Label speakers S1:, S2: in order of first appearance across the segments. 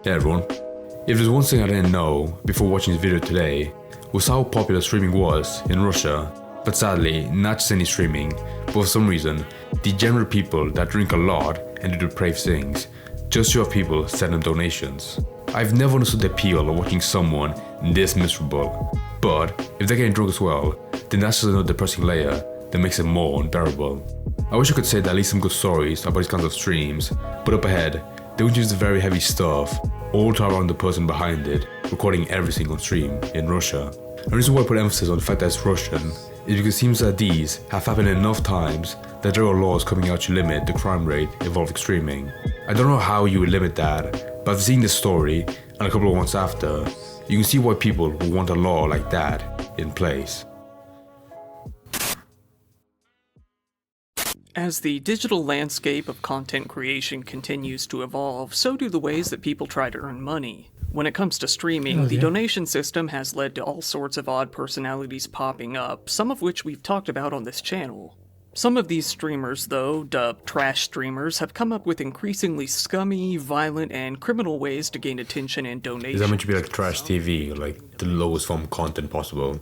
S1: Hey everyone. If there's one thing I didn't know before watching this video today, was how popular streaming was in Russia. But sadly, not just any streaming, but for some reason, degenerate people that drink a lot and do depraved things just to have people send them donations. I've never understood the appeal of watching someone this miserable, but if they're getting drunk as well, then that's just another depressing layer that makes it more unbearable. I wish I could say that at least some good stories about these kinds of streams, but up ahead, they would use the very heavy stuff, all to around the person behind it, recording everything on stream in Russia. And the reason why I put emphasis on the fact that it's Russian is because it seems that these have happened enough times that there are laws coming out to limit the crime rate involving streaming. I don't know how you would limit that, but after seeing this story, and a couple of months after, you can see why people would want a law like that in place.
S2: As the digital landscape of content creation continues to evolve, so do the ways that people try to earn money. When it comes to streaming, the donation system has led to all sorts of odd personalities popping up, some of which we've talked about on this channel. Some of these streamers, though, dubbed trash streamers, have come up with increasingly scummy, violent, and criminal ways to gain attention and donations.
S1: Is that meant to be like trash TV, like the lowest form of content possible?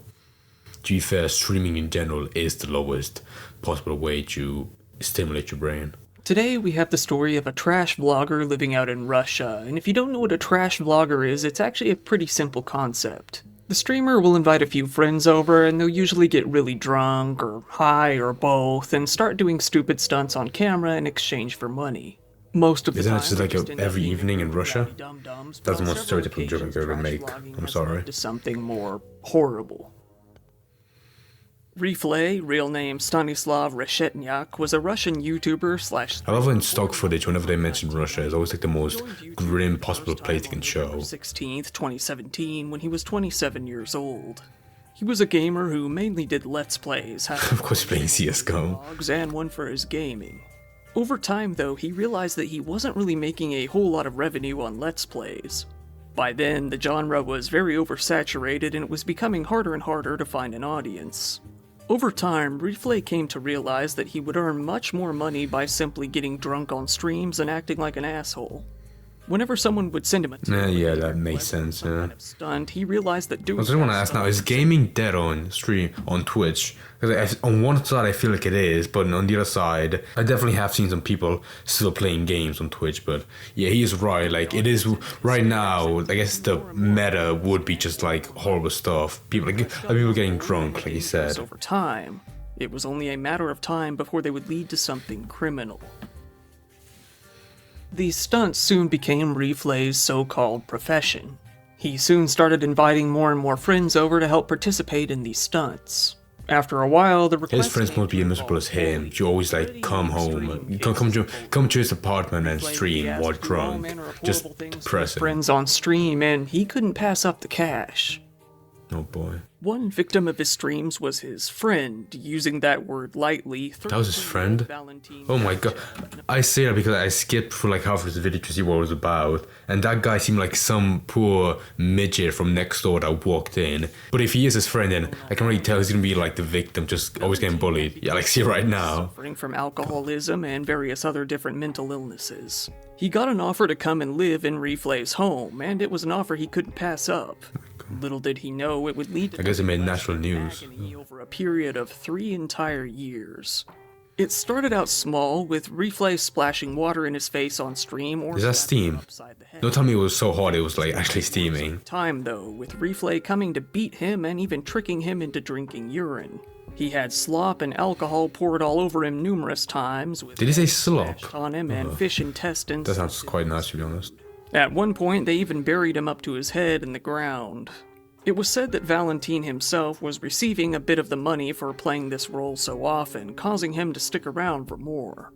S1: To be fair, streaming in general is the lowest possible way to stimulate your brain.
S2: Today we have the story of a trash vlogger living out in Russia, and if you don't know what a trash vlogger is, it's actually a pretty simple concept. The streamer will invite a few friends over, and they'll usually get really drunk, or high, or both, and start doing stupid stunts on camera in exchange for money. Most of the time,
S1: Isn't it just like every evening in Russia?
S2: That's
S1: That's the most stereotypical joke I've ever make. I'm sorry.
S2: To something more horrible. Reflay, real name Stanislav Reshetnyak, was a Russian YouTuber slash...
S1: I love when stock footage, whenever they mention Russia, is always like the most grim possible place they can show.
S2: 16th, 2017, when he was 27 years old. He was a gamer who mainly did Let's Plays,
S1: Of course, playing CSGO.
S2: vlogs, and one for his gaming. Over time, though, he realized that he wasn't really making a whole lot of revenue on Let's Plays. By then, the genre was very oversaturated, and it was becoming harder and harder to find an audience. Over time, Reflay came to realize that he would earn much more money by simply getting drunk on streams and acting like an asshole. Whenever someone would send him a
S1: Yeah, that makes sense, yeah.
S2: stunt, he realized that doing
S1: I just want to ask now, is gaming dead on stream, on Twitch? Because on one side I feel like it is, but on the other side, I definitely have seen some people still playing games on Twitch, but yeah, he is right, like, it is, right now, I guess the meta would be just like horrible stuff. People getting drunk, like he said.
S2: over time, it was only a matter of time before they would lead to something criminal. These stunts soon became Reflay's so-called profession. He soon started inviting more and more friends over to help participate in these stunts. After a while, the
S1: His friends must be as miserable as him. You always like come home, come to his apartment and stream while drunk. Just depressing.
S2: friends on stream, and he couldn't pass up the cash.
S1: Oh boy.
S2: One victim of his streams was his friend, using that word lightly.
S1: That was his friend? Oh my god. I say that because I skipped for like half of the video to see what it was about, and that guy seemed like some poor midget from next door that walked in. But if he is his friend, then I can really tell he's gonna be like the victim, just always getting bullied. Yeah, like see right now.
S2: Suffering from alcoholism and various other different mental illnesses. He got an offer to come and live in Reflay's home, and it was an offer he couldn't pass up. Little did he know it would lead to...
S1: I guess it made national news.
S2: agony over a period of 3 entire years. It started out small, with Reflay splashing water in his face on stream or...
S1: Is that steam?
S2: upside the head.
S1: Don't tell me it was so hot it was like actually steaming.
S2: Time, though, with Reflay coming to beat him and even tricking him into drinking urine. He had slop and alcohol poured all over him numerous times, with
S1: Did he say slop?
S2: fish on him and fish intestines.
S1: That sounds quite nice to be honest.
S2: At one point, they even buried him up to his head in the ground. It was said that Valentin himself was receiving a bit of the money for playing this role so often, causing him to stick around for more.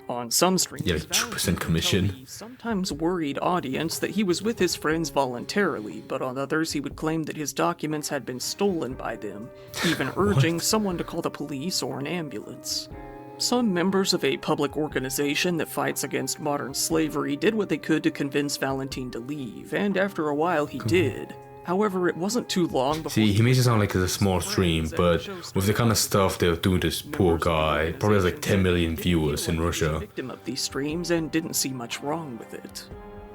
S2: On some streams,
S1: Yeah, like 2% commission.
S2: Valentin sometimes worried audience that he was with his friends voluntarily, but on others he would claim that his documents had been stolen by them, even urging someone to call the police or an ambulance. Some members of a public organization that fights against modern slavery did what they could to convince Valentin to leave, and after a while he did. However, it wasn't too long before...
S1: See, he makes it sound like it's a small stream, but with the kind of stuff they're doing to this poor guy, probably has like 10 million viewers in Russia.
S2: ...victim of these streams and didn't see much wrong with it.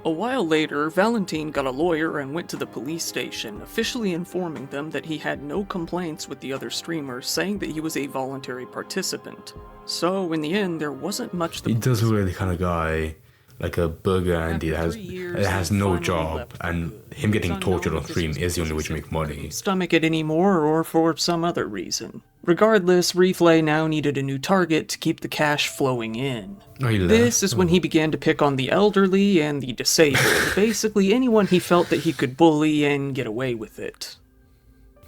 S2: A while later, Valentin got a lawyer and went to the police station, officially informing them that he had no complaints with the other streamers, saying that he was a voluntary participant. So, in the end, there wasn't much
S1: He does look like the kind of guy, like a burger Andy that has no job, and him getting tortured on stream is the only way to make money.
S2: Stomach it anymore, or for some other reason. Regardless, Reflay now needed a new target to keep the cash flowing in. This is when he began to pick on the elderly and the disabled, basically anyone he felt that he could bully and get away with it.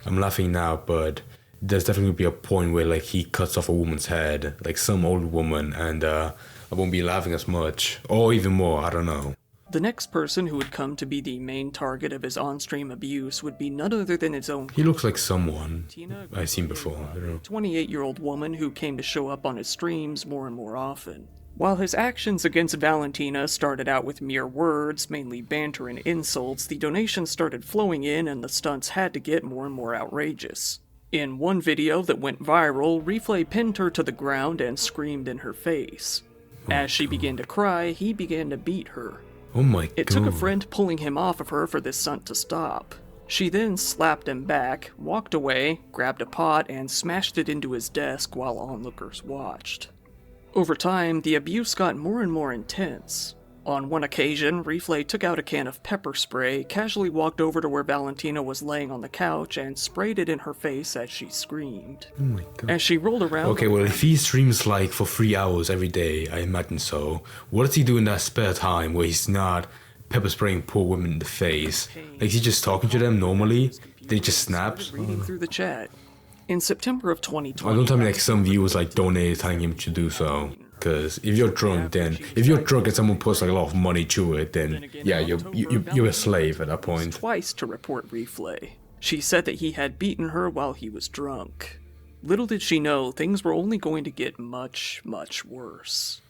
S1: I'm laughing now, but there's definitely be a point where like he cuts off a woman's head, like some old woman, and I won't be laughing as much, or even more, I don't know.
S2: The next person who would come to be the main target of his on-stream abuse would be none other than his own.
S1: He looks like someone I've seen before, I don't know.
S2: A 28-year-old woman who came to show up on his streams more and more often. While his actions against Valentina started out with mere words, mainly banter and insults, the donations started flowing in and the stunts had to get more and more outrageous. In one video that went viral, Reflay pinned her to the ground and screamed in her face. As she began to cry, he began to beat her.
S1: Oh my god.
S2: It took a friend pulling him off of her for this stunt to stop. She then slapped him back, walked away, grabbed a pot, and smashed it into his desk while onlookers watched. Over time, the abuse got more and more intense. On one occasion, Reflay took out a can of pepper spray, casually walked over to where Valentina was laying on the couch, and sprayed it in her face as she screamed.
S1: Oh my god.
S2: As she rolled around...
S1: Okay, well, if he streams like for 3 hours every day, I imagine so, what does he do in that spare time where he's not pepper spraying poor women in the face? Like, is he just talking to them normally? They just snaps?
S2: Reading through the chat. In September of 2020...
S1: Oh, don't tell me like some viewers like donate telling him to do so. Because if you're drunk, then if you're drunk and someone puts like a lot of money to it, then yeah, you're a slave at that point.
S2: Twice to report Reflay. She said that he had beaten her while he was drunk. Little did she know, things were only going to get much, much worse.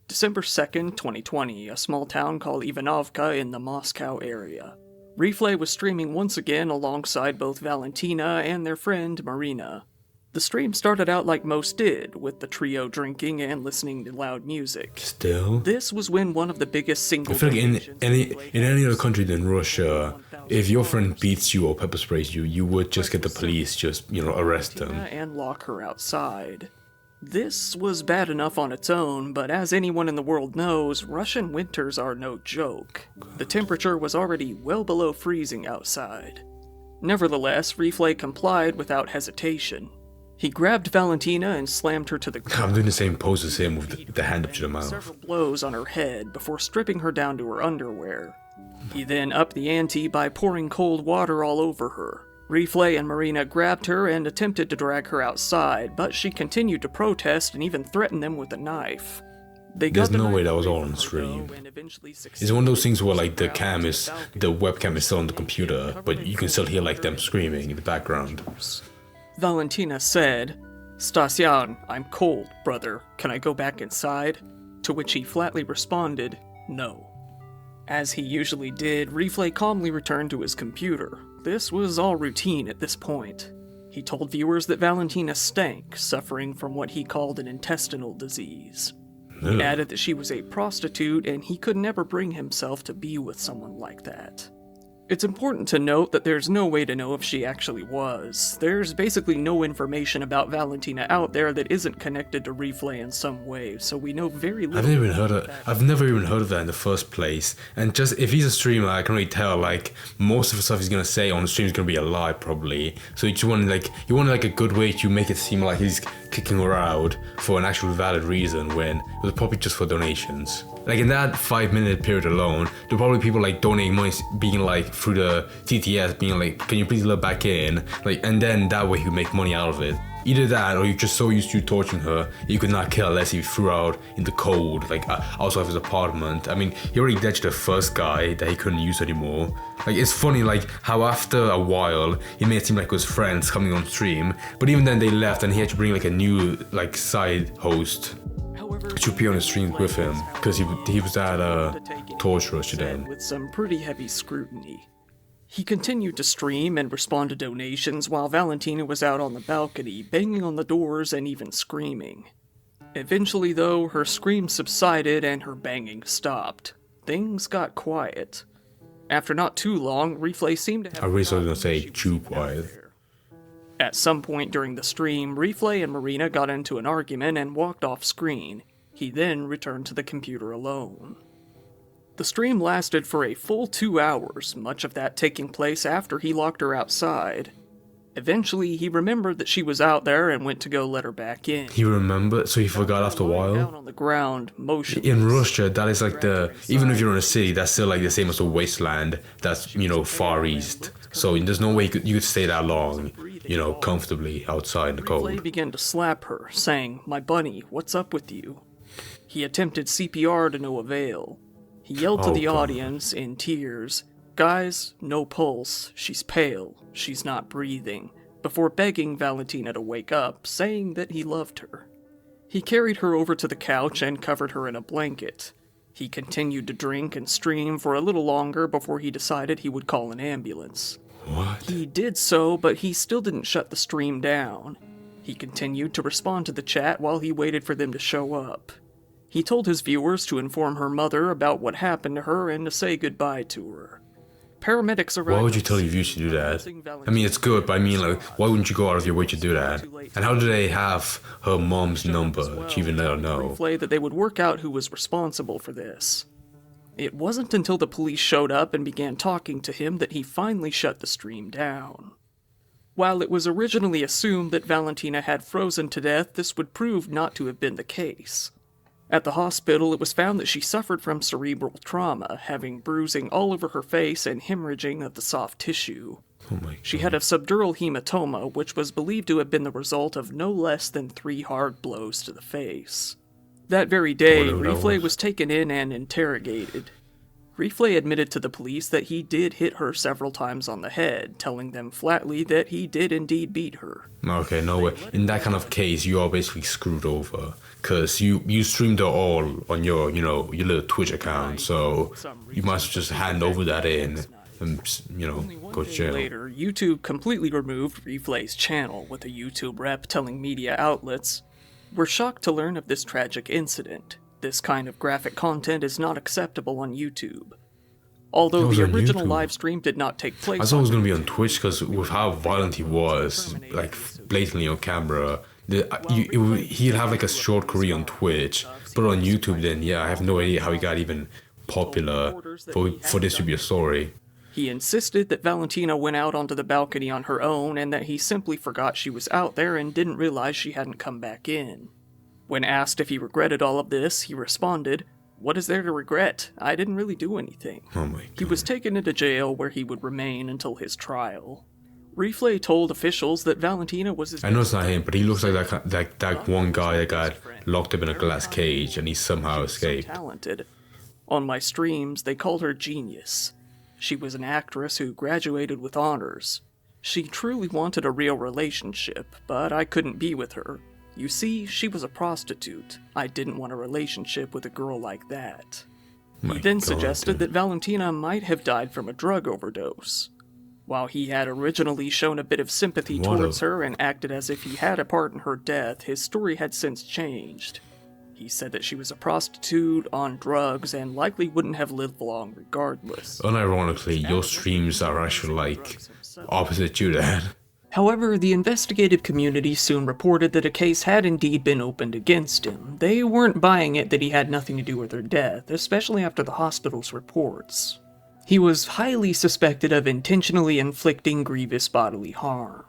S2: December 2nd, 2020, a small town called Ivanovka in the Moscow area. Reflay was streaming once again alongside both Valentina and their friend Marina. The stream started out like most did, with the trio drinking and listening to loud music.
S1: Still?
S2: This was when one of the biggest single...
S1: I feel like in any other country than Russia, if your friend beats you or pepper sprays you, you would just get the police, just, you know, arrest them.
S2: And lock her outside. This was bad enough on its own, but as anyone in the world knows, Russian winters are no joke. The temperature was already well below freezing outside. Nevertheless, Reflay complied without hesitation. He grabbed Valentina and slammed her to the ground.
S1: I'm doing the same pose as him with the hand up to the mouth.
S2: Several blows on her head before stripping her down to her underwear. He then upped the ante by pouring cold water all over her. Reflay and Marina grabbed her and attempted to drag her outside, but she continued to protest and even threatened them with a knife.
S1: There's no way that was all on stream. It's one of those things where like the webcam is still on the computer, but you can still hear like them screaming in the background.
S2: Valentina said, "Stasyan, I'm cold, brother. Can I go back inside?" To which he flatly responded, "No." As he usually did, Reflay calmly returned to his computer. This was all routine at this point. He told viewers that Valentina stank, suffering from what he called an intestinal disease. He added that she was a prostitute and he could never bring himself to be with someone like that. It's important to note that there's no way to know if she actually was. There's basically no information about Valentina out there that isn't connected to Reflay in some way, so we know very little.
S1: I've never even heard of that in the first place. And just if he's a streamer, I can really tell like most of the stuff he's gonna say on the stream is gonna be a lie probably. So you just want like a good way to make it seem like he's kicking her out for an actual valid reason when it was probably just for donations. Like in that 5-minute period alone, there were probably people like donating money, being like through the TTS, being like, "Can you please let back in?" Like, and then that way you make money out of it. Either that, or you're just so used to torturing her, you could not kill unless he threw her out in the cold, like outside of his apartment. I mean, he already ditched the first guy that he couldn't use anymore. Like, it's funny, like how after a while he made it seem like it was friends coming on stream, but even then they left, and he had to bring like a new like side host to appear on the stream with him because he was that torturous to them.
S2: With some pretty heavy scrutiny. He continued to stream and respond to donations while Valentina was out on the balcony, banging on the doors and even screaming. Eventually, though, her screams subsided and her banging stopped. Things got quiet. After not too long, Reflay seemed to have...
S1: I really was gonna say
S2: she was
S1: too
S2: even out
S1: quiet.
S2: there. At some point during the stream, Reflay and Marina got into an argument and walked off screen. He then returned to the computer alone. The stream lasted for a full 2 hours, much of that taking place after he locked her outside. Eventually, he remembered that she was out there and went to go let her back in.
S1: He remembered, so he forgot after a
S2: Lying down
S1: while.
S2: on the ground, motionless.
S1: In Russia, that is like even if you're in a city, that's still like the same as a wasteland. That's, Far East. So there's no way you could stay that long, comfortably outside in the
S2: Reflay
S1: cold.
S2: began to slap her, saying, "My bunny, what's up with you?" He attempted CPR to no avail. He yelled to
S1: Oh,
S2: the
S1: God.
S2: audience in tears, "Guys, no pulse. She's pale. She's not breathing," before begging Valentina to wake up, saying that he loved her. He carried her over to the couch and covered her in a blanket. He continued to drink and stream for a little longer before he decided he would call an ambulance.
S1: What?
S2: He did so, but he still didn't shut the stream down. He continued to respond to the chat while he waited for them to show up. He told his viewers to inform her mother about what happened to her and to say goodbye to her. Paramedics arrived.
S1: Why would you tell your viewers to do that? I mean, it's good, but I mean, like, why wouldn't you go out of your way to do that? And how do they have her mom's number to even let her know?
S2: Reflay that they would work out who was responsible for this. It wasn't until the police showed up and began talking to him that he finally shut the stream down. While it was originally assumed that Valentina had frozen to death, this would prove not to have been the case. At the hospital, it was found that she suffered from cerebral trauma, having bruising all over her face and hemorrhaging of the soft tissue.
S1: Oh my
S2: She had a subdural hematoma, which was believed to have been the result of no less than 3 hard blows to the face. That very day,
S1: Whatever that
S2: Reflay
S1: was.
S2: was taken in and interrogated. Reflay admitted to the police that he did hit her several times on the head, telling them flatly that he did indeed beat her.
S1: Okay, no way. In that kind of case, you are basically screwed over. Because you streamed it all on your, your little Twitch account. So you must just hand over that in and, go to jail.
S2: Later, YouTube completely removed Reflay's channel, with a YouTube rep telling media outlets, "We're shocked to learn of this tragic incident. This kind of graphic content is not acceptable on YouTube." Although
S1: It was
S2: the
S1: on
S2: original
S1: YouTube.
S2: live stream did not take place
S1: I thought it was going to be on Twitch because with how violent he was, like blatantly on camera, he'd have like a short career on Twitch, but on YouTube then, yeah, I have no idea how he got even popular for this to be a story.
S2: He insisted that Valentina went out onto the balcony on her own and that he simply forgot she was out there and didn't realize she hadn't come back in. When asked if he regretted all of this, he responded, "What is there to regret? I didn't really do anything."
S1: Oh my
S2: He
S1: god.
S2: was taken into jail where he would remain until his trial. Reflay told officials that Valentina was his
S1: I know it's not him, but he looks like that one guy that got locked up in a glass cage and he somehow escaped.
S2: talented. On my streams, they called her Genius. She was an actress who graduated with honors. She truly wanted a real relationship, but I couldn't be with her. You see, she was a prostitute. I didn't want a relationship with a girl like that.
S1: My
S2: He then
S1: God,
S2: suggested
S1: dude.
S2: that Valentina might have died from a drug overdose. While he had originally shown a bit of sympathy
S1: What
S2: towards
S1: a-
S2: her and acted as if he had a part in her death, his story had since changed. He said that she was a prostitute, on drugs, and likely wouldn't have lived long regardless.
S1: Unironically, your streams are actually like opposite to that.
S2: However, the investigative community soon reported that a case had indeed been opened against him. They weren't buying it that he had nothing to do with her death, especially after the hospital's reports. He was highly suspected of intentionally inflicting grievous bodily harm.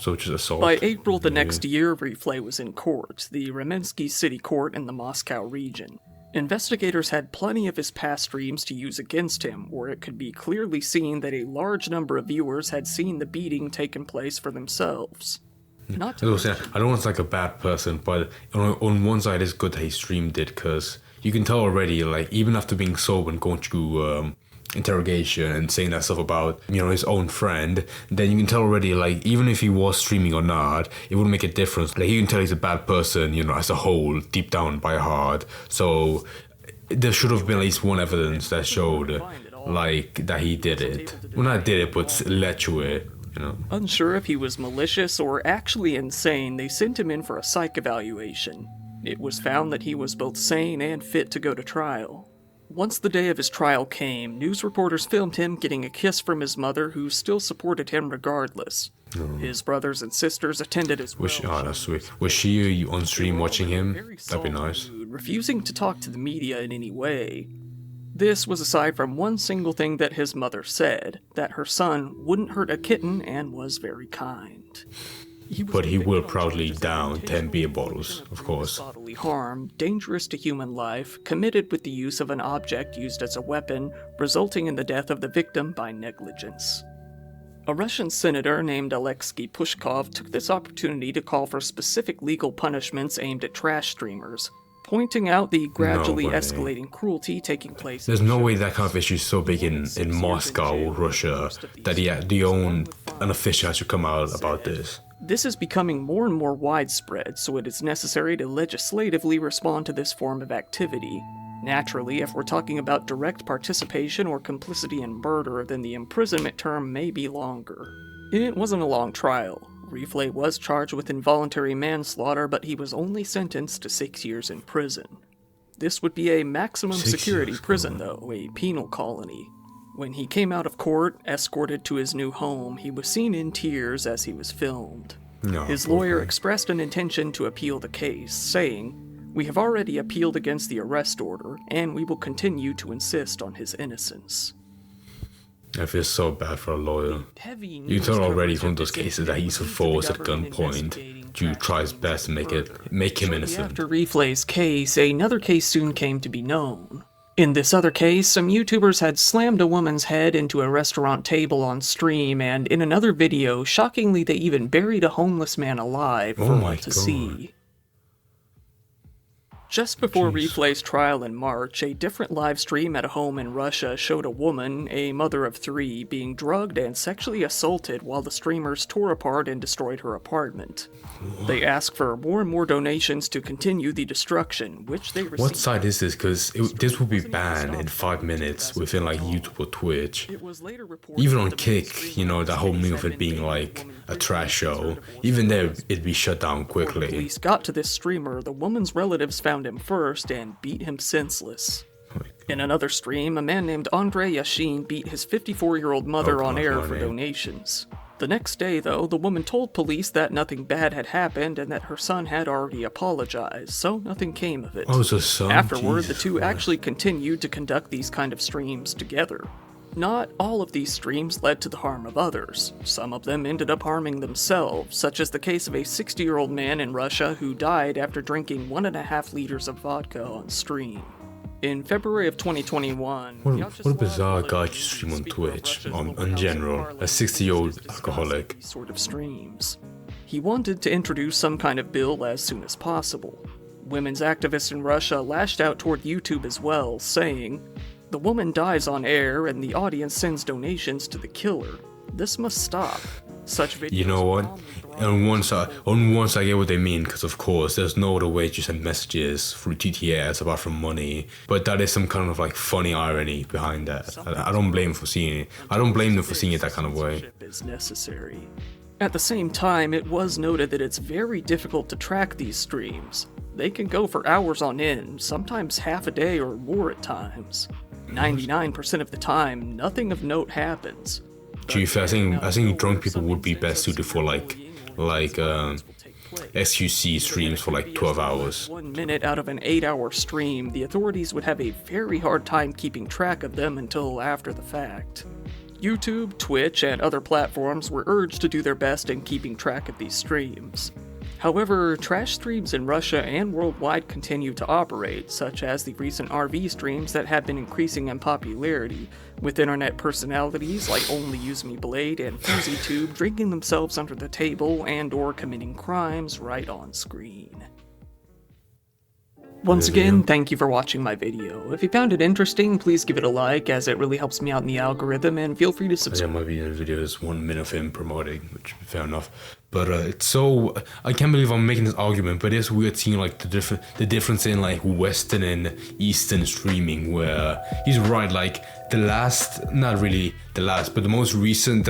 S1: So just assault.
S2: By April the
S1: Yeah.
S2: next year, Reflay was in court, the Remensky City Court in the Moscow region. Investigators had plenty of his past streams to use against him, where it could be clearly seen that a large number of viewers had seen the beating taking place for themselves. Not
S1: I was saying, I don't want to like a bad person, but on one side it's good that he streamed it because you can tell already, like even after being sober and going through interrogation and saying that stuff about his own friend, then you can tell already, like even if he was streaming or not, it wouldn't make a difference. Like you can tell he's a bad person, as a whole, deep down by heart. So there should have been at least one evidence that showed like that he did it. Well, not did it, but led to it. you know.
S2: Unsure if he was malicious or actually insane, they sent him in for a psych evaluation. It was found that he was both sane and fit to go to trial. Once the day of his trial came, news reporters filmed him getting a kiss from his mother, who still supported him regardless. His brothers and sisters attended as well.
S1: Oh, that's sweet. Was she on stream watching him? That'd be nice.
S2: Refusing to talk to the media in any way. This was aside from one single thing that his mother said, that her son wouldn't hurt a kitten and was very kind.
S1: But he will proudly down 10 beer bottles, of course.
S2: Bodily harm, dangerous to human life, committed with the use of an object used as a weapon, resulting in the death of the victim by negligence. A Russian senator named Alexei Pushkov took this opportunity to call for specific legal punishments aimed at trash streamers, pointing out the gradually escalating cruelty taking place.
S1: There's no way that kind of issue is so big in Moscow, Russia, that an official has to come out about this.
S2: This is becoming more and more widespread, so it is necessary to legislatively respond to this form of activity. Naturally, if we're talking about direct participation or complicity in murder, then the imprisonment term may be longer. It wasn't a long trial. Rifle was charged with involuntary manslaughter, but he was only sentenced to 6 years in prison. This would be a maximum security prison, though, a penal colony. When he came out of court, escorted to his new home, he was seen in tears as he was filmed. His lawyer expressed an intention to appeal the case, saying, "We have already appealed against the arrest order, and we will continue to insist on his innocence."
S1: I feel so bad for a lawyer. You tell already from those cases that he's forced at gunpoint to try his best to make him innocent.
S2: After Rifle's case, another case soon came to be known. In this other case, some YouTubers had slammed a woman's head into a restaurant table on stream, and in another video, shockingly, they even buried a homeless man alive for all to see. Just before Rifle's trial in March, a different live stream at a home in Russia showed a woman, a mother of 3, being drugged and sexually assaulted while the streamers tore apart and destroyed her apartment. They asked for more and more donations to continue the destruction, which they received.
S1: What site is this? Because this would be banned in 5 minutes within like YouTube or Twitch. Even on Kick, you know, that whole thing of it being like a trash show, even there it'd be shut down quickly.
S2: When police got to this streamer, the woman's relatives found him first and beat him senseless. In another stream, a man named Andrei Yashin beat his 54-year-old mother on air for donations. The next day, though, the woman told police that nothing bad had happened and that her son had already apologized, so nothing came of it.
S1: Oh, it's a son?
S2: Afterward, the two actually continued to conduct these kind of streams together. Not all of these streams led to the harm of others. Some of them ended up harming themselves, such as the case of a 60-year-old man in Russia who died after drinking 1.5 liters of vodka on stream. In February of 2021...
S1: What a bizarre guy to stream on Twitch, in general, a 60-year-old alcoholic.
S2: Sort of streams. He wanted to introduce some kind of bill as soon as possible. Women's activists in Russia lashed out toward YouTube as well, saying, "The woman dies on air and the audience sends donations to the killer. This must stop." Such videos.
S1: You know what? On one side I get what they mean, because of course there's no other way to send messages through TTS apart from money. But that is some kind of like funny irony behind that. I don't blame them for seeing it. I don't blame them for seeing it that kind of way.
S2: Is necessary. At the same time, it was noted that it's very difficult to track these streams. They can go for hours on end, sometimes half a day or more at times. 99% of the time, nothing of note happens.
S1: Chief, I think drunk people would be best suited for like SQC streams for like 12 hours.
S2: 1 minute out of an 8-hour stream, the authorities would have a very hard time keeping track of them until after the fact. YouTube, Twitch, and other platforms were urged to do their best in keeping track of these streams. However, trash streams in Russia and worldwide continue to operate, such as the recent RV streams that have been increasing in popularity, with internet personalities like Only Use Me Blade and FuziTube drinking themselves under the table and/or committing crimes right on screen. Once again, thank you for watching my video. If you found it interesting, please give it a like, as it really helps me out in the algorithm, and feel free to subscribe.
S1: Yeah, my video is 1 minute of him promoting, which fair enough. But it's so, I can't believe I'm making this argument, but it's weird seeing like the difference in like Western and Eastern streaming, where he's right, like not really the last, but the most recent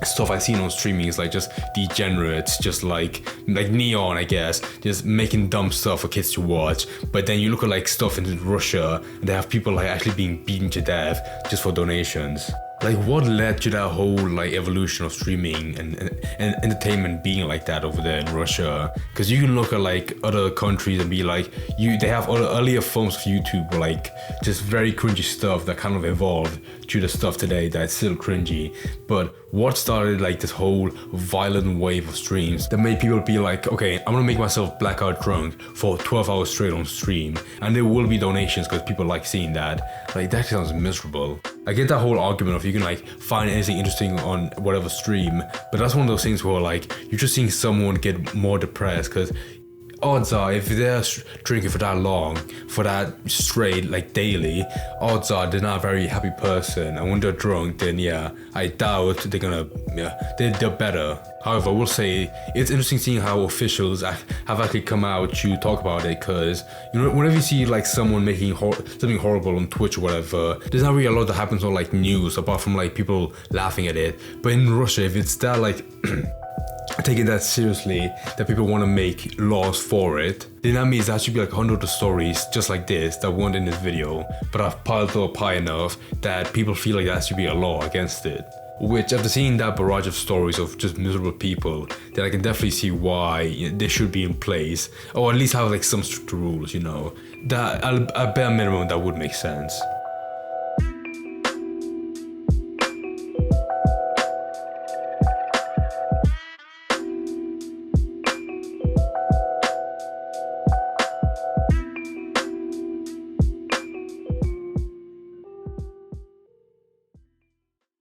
S1: stuff I've seen on streaming is like just degenerates, just like Neon, I guess, just making dumb stuff for kids to watch. But then you look at like stuff in Russia, and they have people like actually being beaten to death just for donations. Like, what led to that whole like evolution of streaming and entertainment being like that over there in Russia? Because you can look at like other countries and be like, they have other earlier forms of YouTube, like just very cringy stuff that kind of evolved to the stuff today that's still cringy. But what started like this whole violent wave of streams that made people be like, okay, I'm gonna make myself blackout drunk for 12 hours straight on stream, and there will be donations because people like seeing that. Like, that sounds miserable. I get that whole argument of you can like find anything interesting on whatever stream, but that's one of those things where like you're just seeing someone get more depressed, because odds are if they're drinking for that long, for that straight, like daily, odds are they're not a very happy person, and when they're drunk, then yeah, I doubt they're gonna, they're better. However, I will say it's interesting seeing how officials have actually come out to talk about it, because you know, whenever you see like someone making something horrible on Twitch or whatever, there's not really a lot that happens on like news apart from like people laughing at it. But in Russia, if it's that like taking that seriously, that people want to make laws for it, then that means there should be like 100 of stories just like this that weren't in this video, but I've piled up high enough that people feel like there should be a law against it. Which, after seeing that barrage of stories of just miserable people, then I can definitely see why they should be in place, or at least have like some strict rules, you know. That at bare minimum, that would make sense.